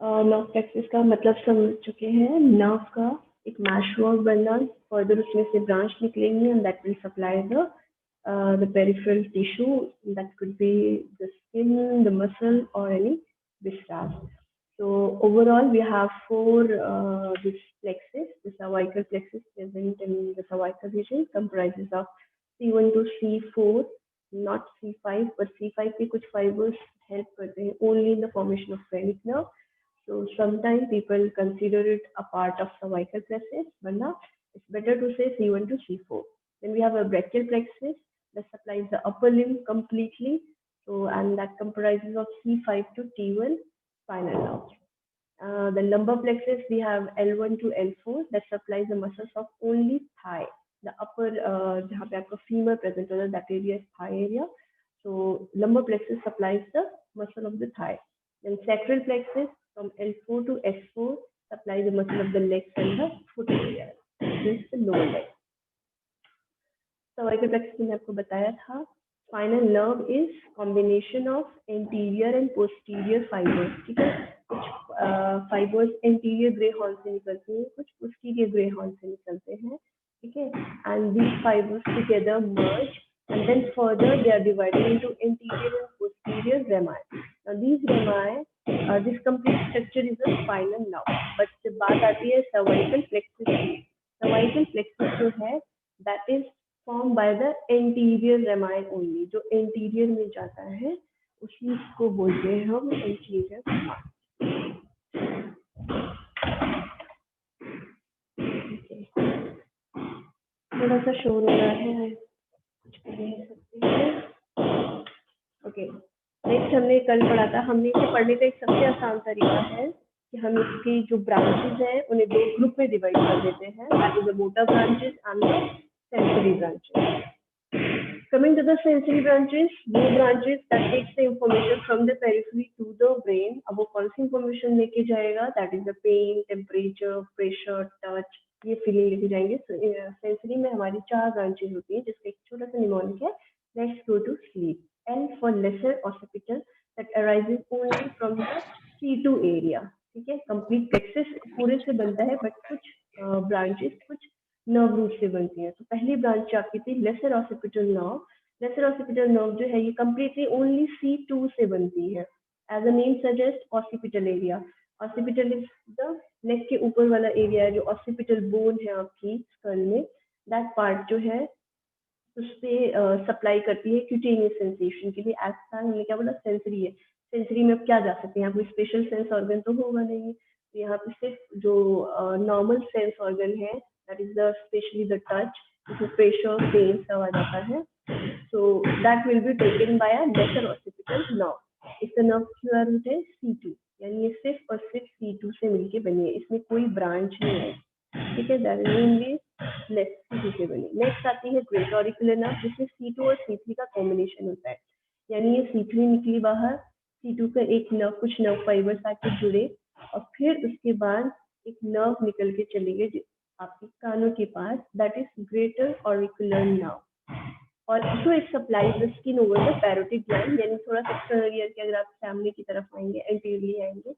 Nerve plexus का मतलब समझ चुके हैं। नर्व का एक मैशवर्क बनना, फर्दर उसमें से ब्रांच निकलेंगे and that will supply the peripheral tissue, that could be the skin, the muscle, or any viscera. So overall, we have four this plexus. The cervical plexus present in the cervical region comprises of C1 to C4, not C5, but C5 के कुछ fibers help करते हैं only in the formation of phrenic nerve. So sometimes people consider it a part of cervical plexus, but now it's better to say C1 to C4. Then we have a brachial plexus that supplies the upper limb completely. So and that comprises of C5 to T1 spinal nerve. The lumbar plexus we have L1 to L4 that supplies the muscles of only thigh. The upper जहाँ पे आपका femur present होता है, that area is thigh area. So lumbar plexus supplies the muscle of the thigh. Then sacral plexus from L4 to S4 supplies the muscle of the legs and the foot area. This is the lower leg. Cervical plexus मैंने आपको बताया था. Spinal nerve is combination of anterior and posterior fibers. ठीक है, कुछ fibers anterior gray horn से निकलते हैं, कुछ posterior gray horn से निकलते हैं. ठीक है, and these fibers together merge and then further they are divided into anterior and posterior rami. Now these rami, this complete structure is a spinal nerve. But जब बात आती है cervical plexus की, cervical plexus जो है that is formed by the anterior rami only. जो anterior में जाता है उसी को बोलते हैं हम anterior rami. थोड़ा सा शोर हो रहा है, कुछ कर नहीं सकते हैं. ओके, नेक्स्ट हमने कल पढ़ा था. हमने इसे पढ़ने का एक सबसे आसान तरीका है कि हम इसकी जो ब्रांचेस हैं उन्हें दो ग्रुप में डिवाइड कर देते हैं. That is the motor branches and the sensory branches. Coming to the sensory branches, those branches that takes the information from the periphery to the brain. अब वो कौन सी information लेके जाएगा? That is the pain, temperature, pressure, touch, ये feeling लेके जाएंगे. Sensory में हमारी 4 branches होती हैं जिसका एक छोटा सा mnemonic है. Let's go to sleep. L for lesser occipital that arises only from the C2 area. ठीक है, complete plexus पूरे से बनता है but कुछ branches कुछ नर्व रूट से बनती है. तो पहली ब्रांच आपकी थी lesser occipital nerve. Lesser occipital nerve जो है ये कंप्लीटली ओनली C2 से बनती है. As a name suggest occipital area. Occipital is the neck के ऊपर वाला एरिया जो ऑसिपिटल बोन है आपकी स्कल में. दैट पार्ट जो है उससे सप्लाई करती है क्यूटेनियस सेंसेशन के लिए. एज हमने क्या बोला, सेंसरी है. सेंसरी में अब क्या जा सकते हैं, कोई स्पेशल सेंस ऑर्गन तो होगा नहीं. तो यहाँ पे सिर्फ जो नॉर्मल सेंस ऑर्गन है that is the especially the touch, the pressure, pain सब आ जाता है. So that will be taken by a lesser occipital nerve. इसका nerve क्या रूट है C2, यानी ये सिर्फ और सिर्फ C2 से मिलके बनी है, इसमें कोई ब्रांच नहीं है. ठीक है, that means less C2 से बनी. नेक्स्ट आती है ग्रेट ऑरिकुलर नर्व जिसमें C2 और C3 का कॉम्बिनेशन होता है. यानी ये C3 निकली बाहर, C2 का एक नर्व कुछ नर्व फाइबर्स आके जुड़े और फिर उसके बाद एक नर्व निकल के चले गए आपके कानों के पास. That is greater auricular nerve. और इसको it supplies the skin over the parotid gland. यानी थोड़ा सा एक्सटर्नल ईयर के अगर आप सामने की तरफ आएंगे, एंटीरियरली आएंगे,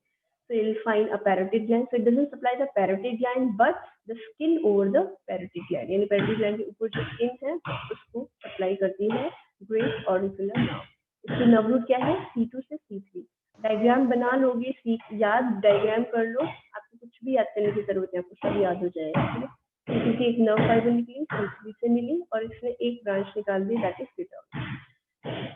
so you'll find a parotid gland. So it doesn't supply the parotid gland but the skin over the parotid gland. यानी parotid gland के ऊपर जो स्किन है उसको सप्लाई करती है ग्रेट ऑरिकुलर नर्व. इसकी नर्व रूट क्या है C2 से C3. डायग्राम बना लोगे, याद डायग्राम कर लो, आपको कुछ भी याद करने की जरूरत है, आपको सब याद हो जाएगा. क्योंकि एक नर्व फाइबर निकली C3 से मिली और इसने एक ब्रांच निकाल दी, that is greater.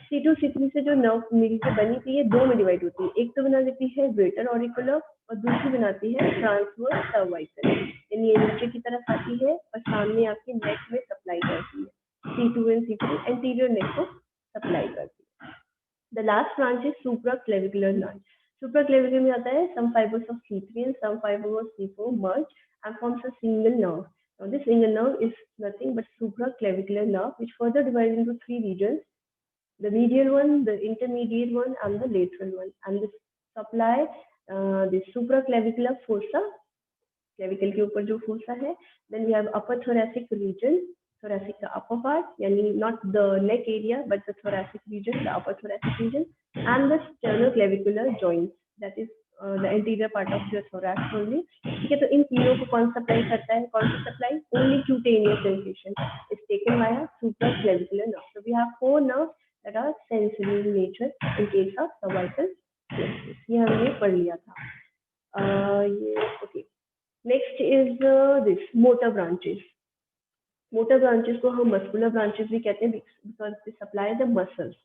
C2 C3 से जो नर्व मिलकर बनी थी ये दो में डिवाइड होती है. एक तो बना देती है ग्रेटर ऑरिकुलर और दूसरी बनाती है ट्रांसवर्स सर्वाइकल. यानी ये नीचे की तरफ आती है और सामने आपके नेक में सप्लाई करती है. C2 एंड C3 एंटीरियर नेक को सप्लाई करती है. The last branch is supraclavicular nerve. Supraclavicular में आता है some fibers of C3 and some fibers of C4 merge and forms a single nerve. Now this single nerve is nothing but supraclavicular nerve which further divides into 3 regions. The medial one, the intermediate one, and the lateral one. And this supply the supraclavicular fossa, clavicle के ऊपर जो fossa है. Then we have upper thoracic region, thoracic का upper part, यानी not the neck area but the thoracic region, the upper thoracic region, and the sternoclavicular joints, that is the anterior part of your thorax only. ठीक है, तो इन तीनों को कौन supply करता है, कौन सा supply, only cutaneous sensation is taken by supraclavicular nerve. So we have 4 nerves that are sensory in nature in case of cervical plexus। ये हमने पढ़ लिया था। ये okay, next is this motor branches. Motor branches को हम muscular branches भी कहते हैं because they supply the muscles.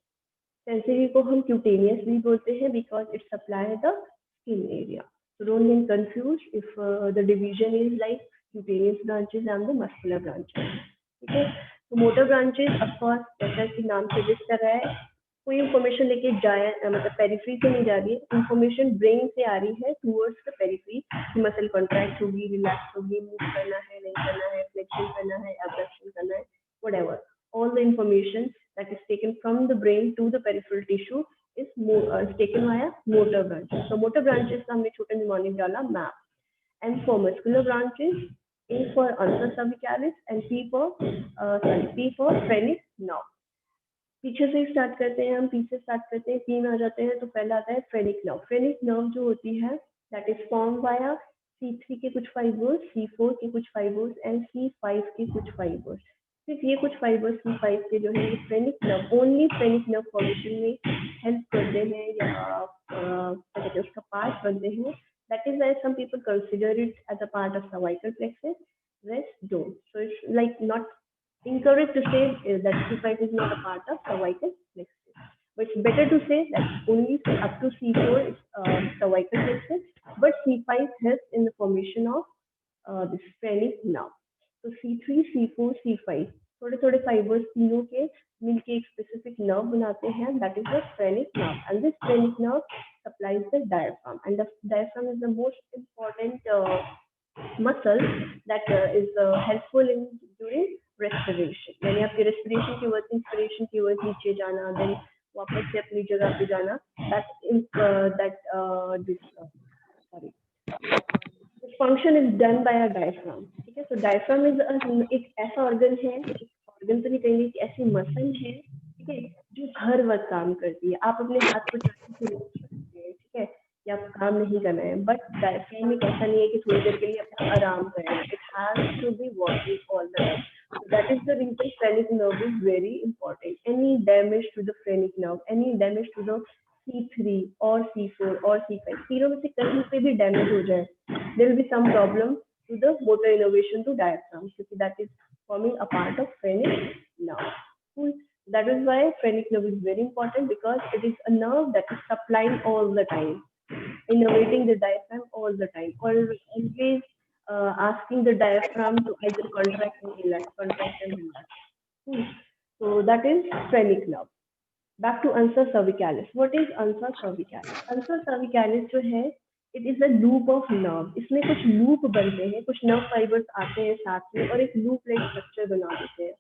Sensory को हम क्यूटेनियस भी बोलते हैं because it supply the skin area. So don't get confused if the division is like cutaneous branches and the muscular branches। ठीक है, तो मोटर ब्रांचेस ऑफ कोर्स जैसा कि नाम सजेस्ट कर रहा है, कोई इंफॉर्मेशन लेके जाए मतलब पेरिफेरी से नहीं जा रही है, इंफॉर्मेशन ब्रेन से आ रही है towards the periphery. Muscle contract होगी, रिलैक्स होगी, मूव करना है, नहीं करना है, फ्लेक्शन करना है, एब्डक्शन करना है, whatever, all the information that is taken from the brain to the peripheral tissue is taken via motor branches। So motor branches का हमने छोटे mnemonic डाला MAP। And for muscular branches, A for ulnar cervicalis and P for phrenic nerve। पीछे से start करते हैं हम, पीछे स्टार्ट करते हैं, 3 आ जाते हैं, तो पहला आता है फ्रेनिक नर्व। फ्रेनिक नर्व जो होती है that is form via C3 के कुछ फाइबर्स, C4 के कुछ फाइबर्स एंड C5 के कुछ फाइबर्स। सिर्फ ये कुछ फाइबर्स C5 के जो है ये phrenic nerve, only phrenic nerve formation में हेल्प करते हैं या क्या कहते हैं उसका पार्ट बनते हैं। That is why some people consider it as a part of cervical plexus, rest don't. So it's like not incorrect to say that C5 is not a part of cervical plexus, but it's better to say that only up to C4 is cervical plexus, but C5 helps in the formation of this phrenic nerve। So C3, C4, C5 थोड़े थोड़े fibres तीनों के मिलके एक specific nerve बनाते हैं, that is the phrenic nerve, and this phrenic nerve supplies the diaphragm, and the diaphragm is the most important muscle that is helpful in during respiration। यानी आपके respiration की वर्ड, इंस्पिरेशन की word नीचे जाना, then वापस से अपनी जगह पे जाना, this function is done by a diaphragm। ठीक है, तो diaphragm is एक ऐसा ऑर्गन है, ऑर्गन तो नहीं कहेंगे कि ऐसी मसल है, ठीक है, जो हर वक्त काम करती है। आप अपने हाथ को चाकू से रोक सकते हैं, ठीक है, कि आप काम नहीं करना है, बट डायफ्राम में ऐसा नहीं है कि थोड़ी देर के लिए अपना आराम करें, it has to be working all the time. That is the reason phrenic nerve is very important। Any damage to the phrenic nerve, any damage to the C3 or C4 or C5, तीनों में से कहीं पे भी damage हो जाए, there will be some problem to the motor innervation to diaphragm, क्योंकि that is forming a part of phrenic nerve। Cool। That is why phrenic nerve is very important because it is a nerve that is supplying all the time, innervating the diaphragm all the time, or always asking the diaphragm to either contract and relax, contract and relax। So that is phrenic nerve। Back to ansa cervicalis। What is ansa cervicalis? Ansa cervicalis जो है it is a loop of nerve। इसमें कुछ loop बनते हैं, कुछ nerve fibers आते हैं साथ में और एक loop like structure बना देते हैं।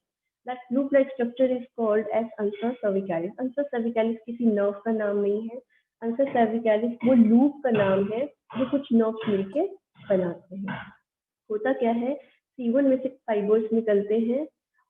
That loop like structure is called as ansa cervicalis। ansa cervicalis किसी nerve का नाम नहीं है, ansa cervicalis वो loop का नाम है जो कुछ nerves मिलके बनाते हैं। होता क्या है, C1 में से फाइबर्स निकलते हैं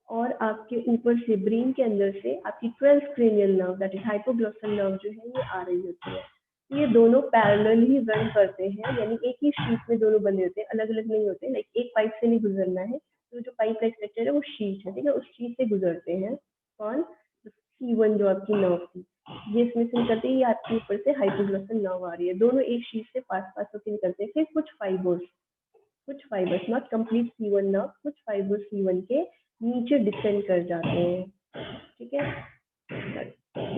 और आपके ऊपर से ब्रेन के अंदर से आपकी 12th cranial nerve that is hypoglossal nerve जो है ये आ रही होती है। ये दोनों पैरेलल ही रन करते हैं, यानी एक ही शीट में दोनों बने होते हैं, अलग अलग नहीं होते। लाइक एक पाइप से नहीं गुजरना है, तो जो पाइप का स्ट्रक्चर है वो शीट है, ठीक है, उस शीट से गुजरते हैं। कौन, C1 जो आपकी नर्व थी ये इसमें से निकलती है, ये आपके ऊपर से हाइपोग्लॉसल नर्व आ रही है, दोनों एक शीट से पास पास होकर निकलते हैं। फिर कुछ fibres not complete C1 nerve, कुछ फाइबर्स C1 के नीचे डिसेंड कर जाते हैं, ठीक है,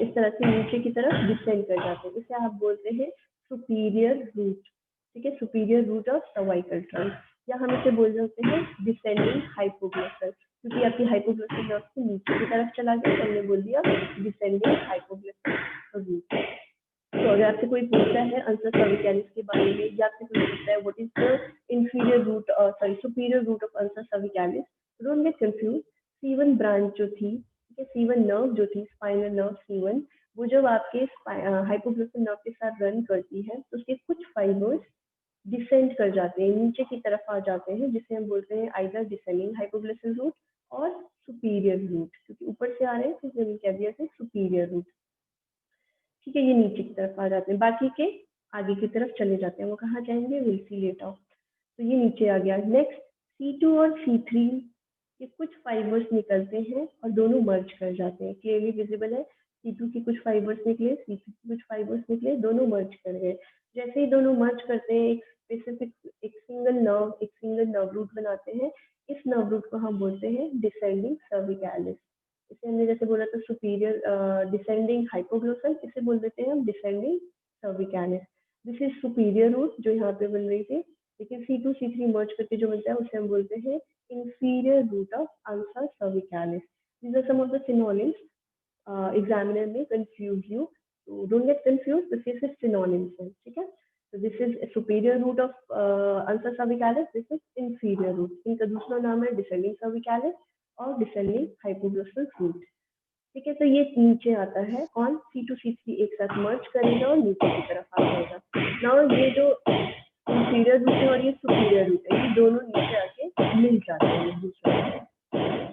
इस तरह से नीचे की तरफ डिसेंड कर जाते हैं। इसे आप बोलते हैं सुपीरियर रूट, ठीक है, superior root of cervical trunk, या हम इसे बोल सकते हैं डिसेंडिंग हाइपोग्लॉसल, क्योंकि आपकी हाइपोग्लॉसल नर्व से नीचे की तरफ चला गया, तो हमने बोल दिया डिसेंडिंग हाइपोग्लॉसल रूट। तो अगर आपसे कोई पूछता है अंसा सर्विकैलिस के बारे में, या आपसे कोई पूछता है what is the inferior root superior root of ansa cervicalis, don't get confuse. C1 branch जो थी, ठीक है, C1 नर्व जो थी, स्पाइनल नर्व C1, वो जब आपके हाइपोग्लॉसल नर्व के साथ रन करती है तो उसके कुछ फाइबर्स डिसेंड कर जाते हैं, नीचे की तरफ आ जाते हैं, जिसे हम बोलते हैं आइदर डिसेंडिंग हाइपोग्लॉसल रूट और सुपीरियर रूट, क्योंकि ऊपर से आ रहे हैं तो कह दिया सुपीरियर रूट, ठीक है, ये नीचे की तरफ आ जाते हैं। बाकी के आगे की तरफ चले जाते हैं। वो कहाँ जाएंगे, विल सी लेटर। तो ये नीचे आ गया। नेक्स्ट C2 और C3 के कुछ फाइबर्स निकलते हैं और दोनों मर्ज कर जाते हैं। क्लियरली विजिबल है, C2 की कुछ फाइबर्स निकले, C3 की कुछ फाइबर्स निकले, दोनों मर्ज कर गए। जैसे ही दोनों मर्ज करते हैं एक स्पेसिफिक एक सिंगल नर्व रूट बनाते हैं। इस नर्व रूट को हम बोलते हैं डिसेंडिंग सर्विकैलिस। इसे हमने जैसे बोला था सुपीरियर डिसेंडिंग हाइपोग्लोसल, इसे बोल देते हैं हम descending cervicalis. This is superior root जो यहाँ पे बन रही थी, लेकिन C2 C3 मर्ज करके जो बनता है उसे हम बोलते हैं inferior root of ulcer cervicalis. These are some of the synonyms. Examiner may confuse you, so don't get confused. This is synonyms है, ठीक है? So this is a superior root of ulcer cervicalis. This is inferior root. इनका दूसरा नाम है descending cervicalis और descending hypoglossal root. ठीक है, तो ये नीचे आता है कौन, C2 C3 एक साथ मर्ज करेगा और नीचे की तरफ आ जाएगा। नाउ ये जो इंफीरियर रूट है और ये सुपीरियर रूट है, ये दोनों नीचे आके मिल जाते हैं एक दूसरे से।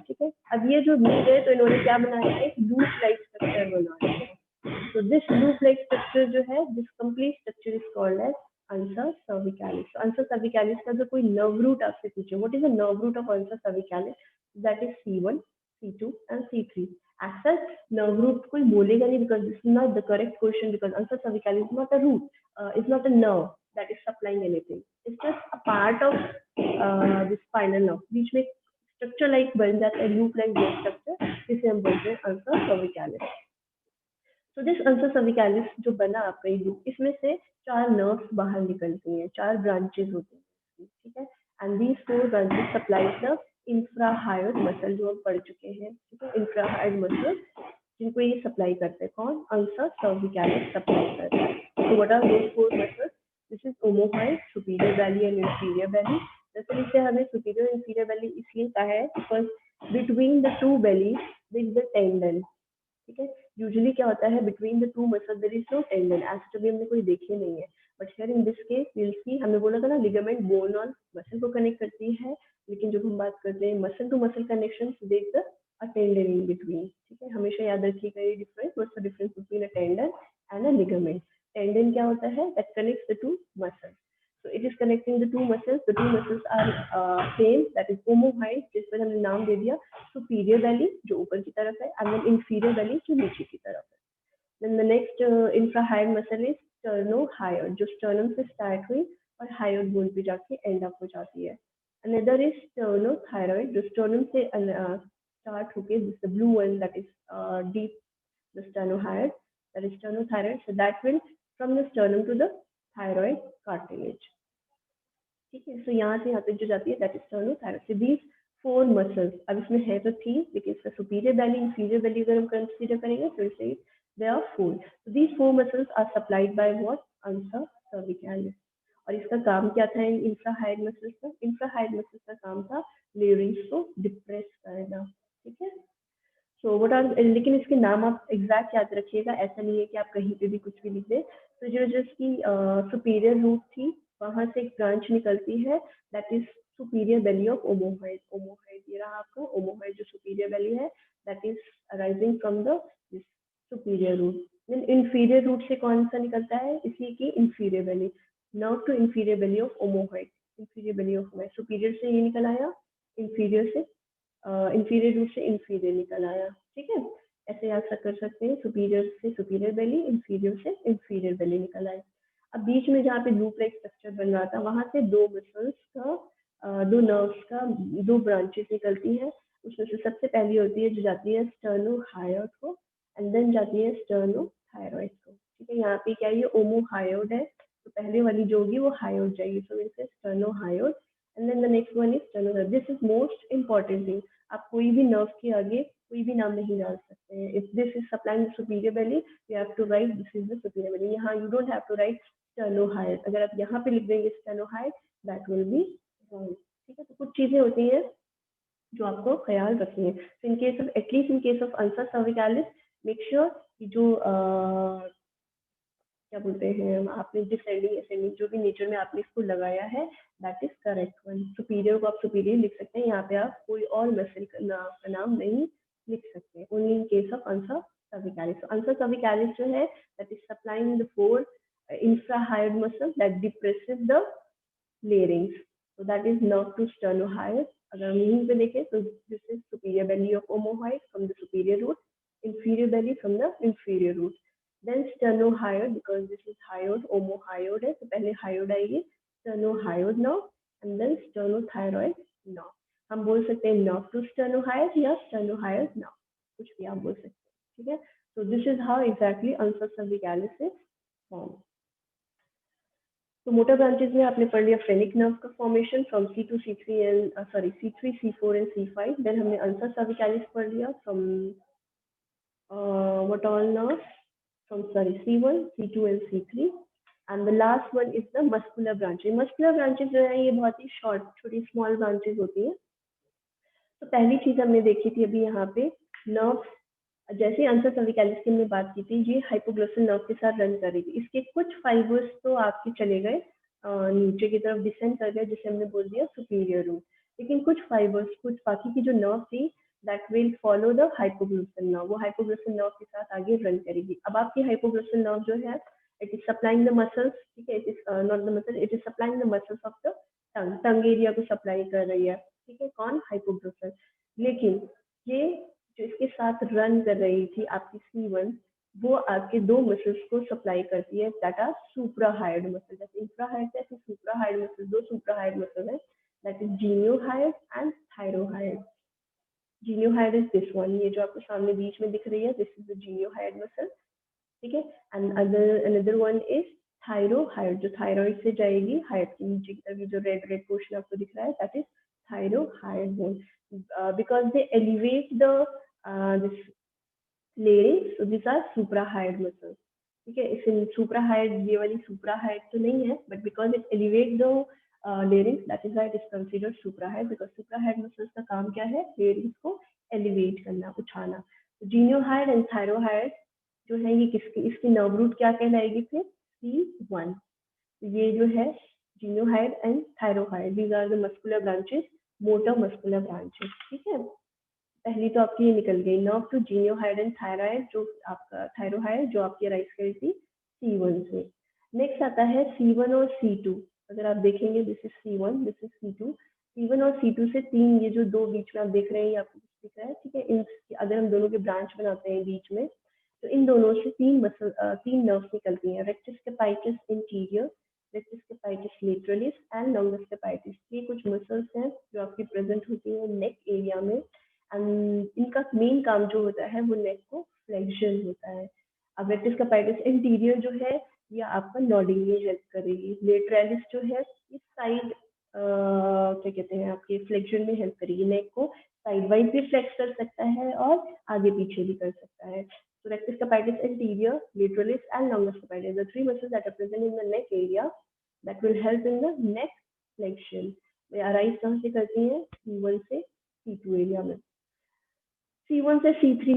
ठीक है, अब ये जो मिल गए तो इन्होंने क्या बनाया है, एक लूप लाइक स्ट्रक्चर बनाया है। तो दिस लूप लाइक स्ट्रक्चर जो है, this complete structure is called as ulcer cervicalis. So ulcer cervicalis का जो कोई nerve root आपसे पूछे, what is the nerve root of ulcer cervicalis? That is C1, C2 and C3. As such, nerve root कोई बोलेगा नहीं because this is not the correct question, because ulcer cervicalis is not a root, is not a nerve that is supplying anything. It's just a part of the spinal nerve. बीच में structure like बन जाता है, loop like structure, जिसे हम बोलते हैं ulcer cervicalis. तो this ulcer cervicalis जो बना आपका ये लूप, इसमें से 4 नर्व्स बाहर निकलती हैं, 4 ब्रांचेस होती हैं, ठीक है। And these 4 branches supplies the infrahyoid muscle, जो हम पढ़ चुके हैं, ठीक है। इंफ्राहायोइड मसल जिनको ये सप्लाई करते हैं, कौन, ulcer cervicalis सप्लाई करता है। तो what are those 4 muscles? This is omohyoid, superior belly and inferior belly. दरअसल इसे हमें सुपीरियर इंफीरियर वैली इसलिए कहा है because between the two bellies there is a tendon, ठीक है। यूजुअली क्या होता है, between the two muscle there is no tendon, ऐसा कभी हमने कोई देखे नहीं है। But here in this case will see, हमने बोला था ना लिगामेंट बोन और मसल को कनेक्ट करती है, लेकिन जब हम बात करते हैं muscle to muscle connection, there is a tendon in between, ठीक है। हमेशा याद रखिएगा ये difference, what's the difference between a tendon and a ligament. Tendon क्या होता है, that connects the two muscles, so it is connecting the two muscles. The two muscles are same, that is omohyoid, जिस पर हमने नाम दे दिया superior belly जो ऊपर की तरफ है, and then inferior belly जो नीचे की तरफ है। Then the next infrahyoid muscle is sternohyoid, जो sternum से start हुई और hyoid bone पे जाके end up हो जाती है। Another is sternothyroid, जो sternum से start होके, this is the blue one, that is deep, the sternohyoid, that is sternothyroid. So that will from the sternum to the thyroid cartilage. ठीक है। सो यहाँ से यहाँ तक जो जाती है that is sternothyroid. These 4 muscles, अब इसमें है तो 3, लेकिन इसका सुपीरियर बैली इंफीरियर बैली अगर हम कंसीडर करेंगे तो इसे they are 4. So these 4 muscles are supplied by what? ulcer cervicalis. और इसका काम क्या था इन इंफ्राहायोइड मसल्स का? इंफ्राहायोइड मसल्स का काम था लेरिंग्स को डिप्रेस करना, ठीक है। सो व्हाट आर, लेकिन इसके नाम आप एग्जैक्ट याद रखिएगा, ऐसा नहीं है कि आप कहीं पे भी कुछ भी लिख दें। तो जो जिसकी सुपीरियर रूट थी, वहां से एक ब्रांच निकलती है, that is superior belly of omohyoid. Omohyoid ये रहा आपका ओमोहाइड, जो सुपीरियर बेली है, that is arising from the superior root. Then inferior root से कौन सा निकलता है, इसी की inferior belly, nerve to inferior belly of omohyoid, inferior belly of omohyoid. Superior से ये निकल आया, इंफीरियर से इंफीरियर रूट से इंफीरियर निकल आया, ठीक है। ऐसे याद कर सकते हैं, सुपीरियर से सुपीरियर बेली, इंफीरियर से इंफीरियर बेली निकल आए। अब बीच में जहाँ पे लूप लाइक स्ट्रक्चर बन रहा था, वहां से 2 मसल्स का 2 नर्व्स का 2 ब्रांचेस निकलती है। उसमें से सबसे पहली होती है जो जाती है स्टर्नोहायोइड को, एंड देन जाती है स्टर्नोथायरॉइड को, ठीक है। यहाँ पे क्या है, ये ओमोहायोइड है, तो पहले वाली जो होगी वो हायोइड जाएगी, so it is sternohyoid, and then the next one is sternothyroid. This is most important thing, आप कोई भी नर्व के आगे कोई भी नाम नहीं डाल सकते हैं। If this is supplying superior belly, you have to write this is the superior belly. यहाँ you don't have to write sternohyoid, अगर आप यहाँ पे लिख देंगे sternohyoid, that will be wrong, ठीक है। तो कुछ चीजें होती हैं जो आपको ख्याल रखनी है। So in case of, at least in case of ulcer cervicalis, make sure कि जो क्या बोलते हैं, आपने डिसेंडिंग असेंडिंग जो भी नेचर में आपने इसको लगाया है, that is correct one. Superior को आप सुपीरियर लिख सकते हैं, यहाँ पे आप कोई और मसल का नाम नहीं लिख सकते, only in case of ulcer cervicalis. So ulcer cervicalis जो है, that is supplying the 4 infrahyoid muscle that depresses the larynx. So that is nerve to sternohyoid. अगर हम यहीं पे देखें तो this is superior belly of omohyoid from the superior root, inferior belly from the inferior root. Then sternohyoid, because this is hyoid, omohyoid है, तो पहले hyoid आएगी, sternohyoid nerve, and then sternothyroid nerve. हम बोल सकते हैं nerve to sternohyoid या sternohyoid nerve, कुछ भी आप बोल सकते हैं, ठीक है? So this is how exactly ulcer cervicalis is formed. तो मोटर ब्रांचेस में आपने पढ़ लिया फ्रेनिक नर्व का formation from C2 C3 and C3 C4 and C5. Then हमने अल्सर सर्विकैलिस पढ़ लिया from what all nerves from C1 C2 and C3. And the last one is the muscular branches. Muscular branches जो है ये बहुत ही short छोटी small branches होती हैं. तो पहली चीज हमने देखी थी अभी यहाँ पे नर्व्स, जैसे अल्सर सर्विकैलिस की हमने बात की थी, ये हाइपोग्लोसल नर्व के साथ रन कर रही थी. इसके कुछ फाइबर्स तो आपके चले गए नीचे की तरफ डिसेंड कर गए, जिसे हमने बोल दिया सुपीरियर रूट. लेकिन कुछ फाइबर्स, कुछ बाकी की जो नर्व थी that will follow the hypoglossal nerve, वो हाइपोग्लोसल नर्व के साथ आगे रन करेगी. अब आपकी हाइपोग्लोसल नर्व जो है it is supplying the muscles, ठीक है, it is not the muscle, it is supplying the muscles of the tongue, tongue area को सप्लाई कर रही है, ठीक है, कौन, हाइपोग्लोसल. लेकिन ये जो इसके साथ रन कर रही थी आपकी C1, वो आपके दो मसल्स को सप्लाई करती है दैट आर सुप्राहायोइड मसल. जैसे इंफ्राहायोइड है ऐसे सुप्राहायोइड मसल, दो सुप्राहायोइड मसल है that is geniohyoid and thyrohyoid. Geniohyoid is this one, ये जो आपको सामने बीच में दिख रही है, this is the geniohyoid muscle, ठीक है. And another one is thyrohyoid, जो थायराइड से जाएगी हायोइड के नीचे की तरफ, जो रेड रेड पोर्शन आपको दिख रहा है that is thyrohyoid bone. Because they elevate the this larynx, so these are suprahyoid muscles, ठीक है. इसे suprahyoid, ये वाली suprahyoid तो नहीं है, but because it elevates the larynx, that is why it is considered suprahyoid, because suprahyoid muscles का काम क्या है, larynx को elevate करना, उठाना. geniohyoid and thyrohyoid जो है ये किसकी, इसकी नर्व रूट क्या कहलाएगी फिर, C1. ये जो है geniohyoid and thyrohyoid, these are the muscular branches, motor muscular branches, ठीक है. पहली तो आपकी ये निकल गई नर्व टू जीनियोहायोइड एंड थायराइड, जो आपका थायरोहायोइड जो आपकी राइज करी थी C1 से. नेक्स्ट आता है C1 और C2. अगर आप देखेंगे this is C1, this is C2. C1 और C2 से तीन, ये जो दो बीच में आप देख रहे हैं, ये आपको दिख रहा है, ठीक है. इन अगर हम दोनों के ब्रांच बनाते हैं बीच में, तो इन दोनों से तीन नर्व्स निकलती हैं, rectus capitis anterior, rectus capitis lateralis and longus capitis. ये कुछ मसल्स हैं जो आपकी प्रेजेंट होती है नेक एरिया में, एंड इनका मेन काम जो होता है वो नेक को फ्लेक्शन होता है. अब रेक्टस कैपाइटिस इंटीरियर जो है ये आपका नॉडिंग में हेल्प करेगी. लेटरलिस जो है इस साइड क्या कहते हैं आपके फ्लेक्शन में हेल्प करेगी, नेक को साइड वाइज भी फ्लेक्स कर सकता है और आगे पीछे भी कर सकता है. So rectus capitis anterior, lateralis and longus capitis, the three muscles that are present in the neck area that will help in the neck flexion. Way arise कहाँ से करती हैं, C1 से C2 एरिया में. C1 से C3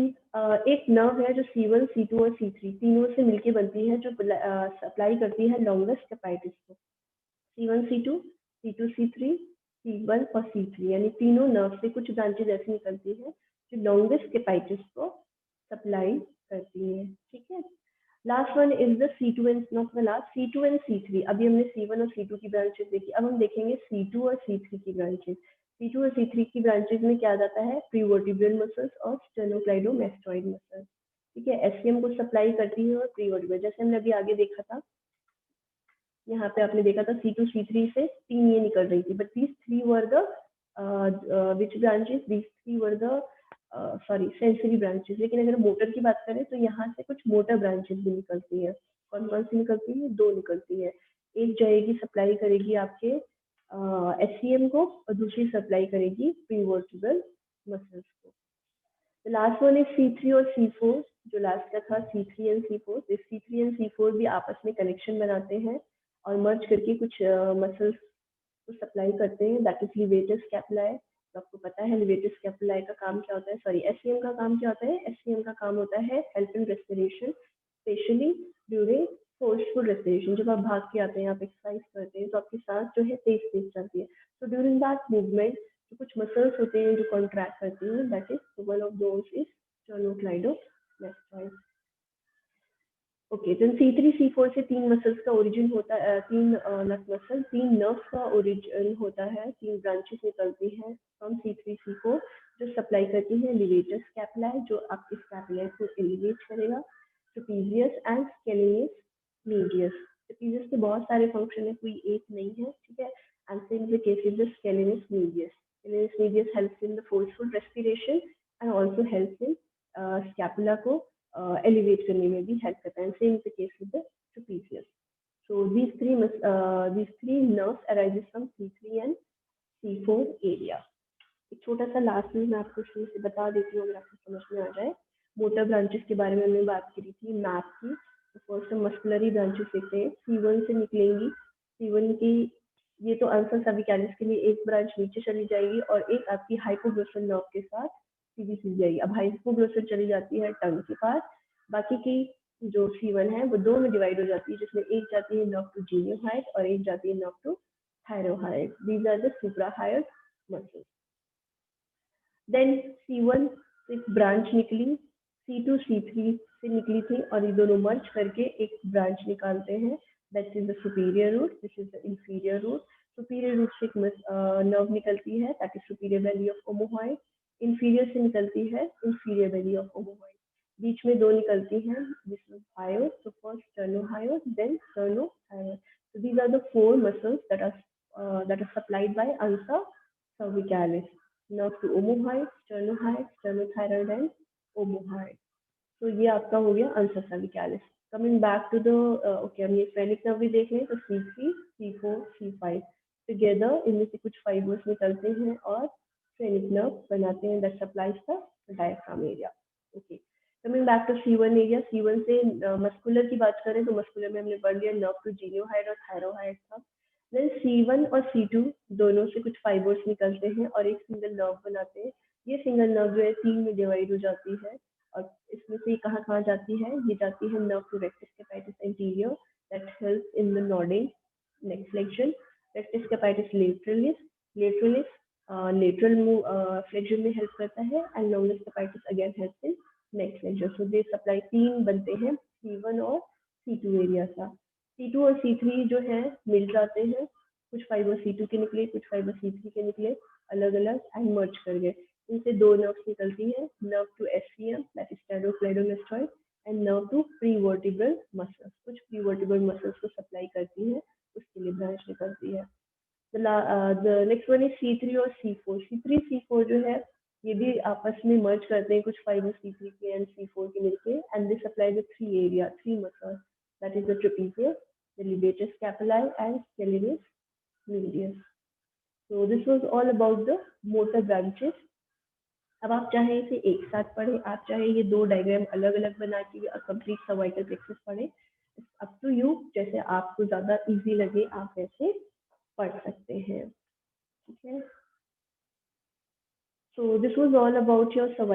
एक nerve है जो C1, C2 और C3 तीनों से मिलके बनती है, जो सप्लाई करती है लॉन्गस कैपाइटिस को. C1 C2 C2 C3 C1 और C3, यानी तीनों नर्व से कुछ ब्रांचेज ऐसी निकलती है जो लॉन्गस कैपाइटिस को सप्लाई करती है, ठीक है. Last one is the C2 and not the last, C2 and C3. अभी हमने C1 और C2 की ब्रांचेस देखी, अब हम देखेंगे C2 और C3 की ब्रांचेस. C2 और C3 की ब्रांचेस में क्या जाता है, प्रीवर्टिब्रल मसल्स और स्टेनोक्लाइडोमैस्टॉइड मसल्स, ठीक है. एससीएम को सप्लाई करती है और प्रीवर्टिब्रल, जैसे हमने अभी आगे देखा था, यहाँ पे आपने देखा था C2 C3 से तीन ये निकल रही थी, but these three were the which branches, these three were the sensory branches. लेकिन अगर मोटर की बात करें तो यहाँ से कुछ मोटर ब्रांचेस भी निकलती है. कौन कौन सी निकलती है, दो निकलती है. एक जाएगी सप्लाई करेगी आपके एससीएम को और दूसरी सप्लाई करेगी प्रीवर्टिब्रल मसल्स को. The last one is C3 और C4, जो लास्ट का था C3 and C4. C3 and C4 भी आपस में कनेक्शन बनाते हैं और मर्ज करके कुछ मसल्स को सप्लाई करते हैं, दैट इज लिवेटस स्कैपुलाई. तो आपको पता है लिवेटस स्कैपुलाई का काम क्या होता है, सॉरी एससीएम का काम क्या होता है, एससीएम का काम होता है help in respiration, specially during forceful respiration. जब आप भाग के आते हैं, आप एक्सरसाइज करते हैं, तो आपकी सांस जो है तेज तेज चलती है. तो ड्यूरिंग दैट मूवमेंट जो कुछ मसल्स होते हैं जो कॉन्ट्रैक्ट करती हैं, that is one of those is sternocleidomastoid. Okay, तो C3 C4 से तीन मसल्स का ओरिजिन होता है, तीन तीन नर्व्स का ओरिजिन होता है, तीन ब्रांचेस निकलती हैं फ्रॉम C3 C4 जो सप्लाई करती हैं लिवेटस स्कैपुलाई जो आपके स्कैपुलाई को एलिवेट करेगा, ट्रेपेजियस एंड स्केलेनियस मीडियस। ट्रेपेजियस के बहुत सारे फंक्शन है, कोई एक नहीं है, ठीक है। And same the case with the scalenus medius. Scalenus medius helps in the forceful respiration and also helps in scapula को एलिवेट करने में भी हेल्प करता है। Same the case with the trapezius. So these three nerves arises from C3 and C4 area. एक छोटा सा last में मैं आपको शुरू से बता देती हूँ अगर आपको समझ में आ जाए। मोटर ब्रांचेस के बारे में हमने बात करी थी मैप की। तो फर्स्ट हम मस्कुलरी ब्रांचेस देखते हैं, C1 से निकलेंगी। C1 की ये तो अल्सर सर्विकैलिस के लिए एक ब्रांच नीचे चली जाएगी और एक आपकी हाइपोग्लोसल नर्व के साथ सीधी सीधी जाएगी। अब हाइपोग्लोसल चली जाती है टंग के पास, बाकी की जो C1 है वो दो में डिवाइड हो जाती है, जिसमें एक जाती है नर्व टू जीनियोहाइड और एक जाती है nerve to thyrohyoid. These are the suprahyoid muscles. Then C1 से एक ब्रांच निकली, C2 C3 से निकली थी और ये दोनों मर्ज करके एक ब्रांच निकालते हैं, that is the superior root, this is the inferior root. Superior root से एक नर्व निकलती है, that is superior belly of omohyoid. Inferior से निकलती है इंफीरियर वैली ऑफ ओमोहॉइड। बीच में दो निकलती हैं, this is hyoid, so first sternocleidomastoid, then sternothyroid. So these are the four muscles that are supplied by ulna cervicalis. Nerve to omohyoid, sternohyoid, sternothyroid and omohyoid. तो ये आपका हो गया ulna cervicalis. Coming back to the okay, हम ये phrenic nerve भी देख लें तो C3, C4, C5 together इनमें से कुछ fibers निकलते हैं और phrenic nerve बनाते हैं that supplies the diaphragm area. Okay. Coming back to C1 area, C1 से मस्कुलर की बात करें तो मस्कुलर में हमने पढ़ लिया नर्व टू जीनियोहाइड और थायरोहाइड था। देन C1 और C2 दोनों से कुछ फाइबर्स निकलते हैं और एक सिंगल नर्व बनाते हैं। ये सिंगल नर्व जो है तीन में डिवाइड हो जाती है और इसमें से कहाँ कहाँ जाती है, ये जाती है nerve to rectus capitis anterior that helps in the nodding neck flexion, rectus capitis lateralis lateral flexion में हेल्प करता है and longus capitis again helps in neck flexion. So they supply तीन बनते हैं C1 और C2 एरिया का। C2 और C3 जो है मिल जाते हैं, कुछ फाइबर C2 के निकले, कुछ फाइबर C3 के निकले, अलग अलग एंड मर्ज कर गए। इनसे दो नर्व्स निकलती हैं, nerve to SCM that is sternocleidomastoid and nerve to prevertebral muscles. कुछ प्रीवर्टिब्रल मसल्स को सप्लाई करती है, उसके लिए ब्रांच निकलती है। The next one is C3 और C4. C3 C4 जो है ये भी आपस में मर्ज करते हैं, कुछ फाइबर C3 के एंड C4 के मिलके and they supply the three muscles that is the trapezius, the levator scapulae and scalenus medius. So this was all about the motor branches. अब आप चाहे इसे एक साथ पढ़े, आप चाहे ये दो डायग्राम अलग अलग बना के कंप्लीट सर्वाइकल प्लेक्सस पढ़े, अप टू यू, जैसे आपको ज्यादा इजी लगे आप वैसे पढ़ सकते हैं, ठीक है। So this was all about your survival.